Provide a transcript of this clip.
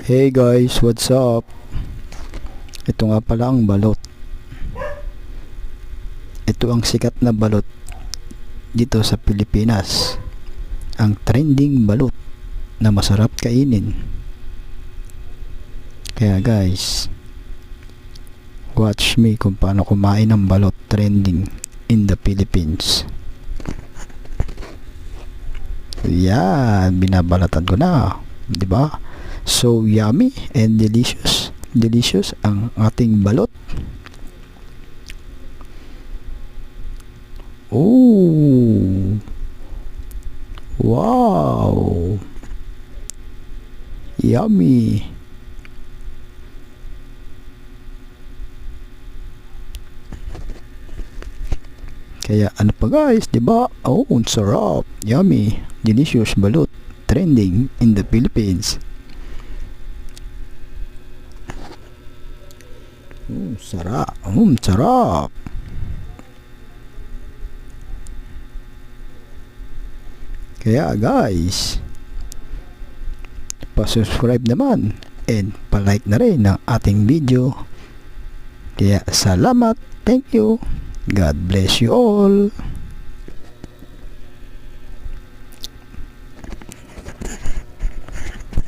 Hey guys, what's up? Ito nga pala ang balot. Ito ang sikat na balot dito sa Pilipinas. Ang trending balot na masarap kainin. Kaya guys, watch me kung paano kumain ng balot trending in the Philippines. Yan, binabalatan ko na, 'di ba? So yummy and delicious. Delicious ang ating balot. Oh. Wow. Yummy. Kaya ano pa guys, 'di ba? Oh, ang sarap. Yummy, delicious balot trending in the Philippines. Sarap. Sarap. Kaya guys, pa-subscribe naman and pa-like na rin ng ating video. Kaya salamat. Thank you. God bless you all.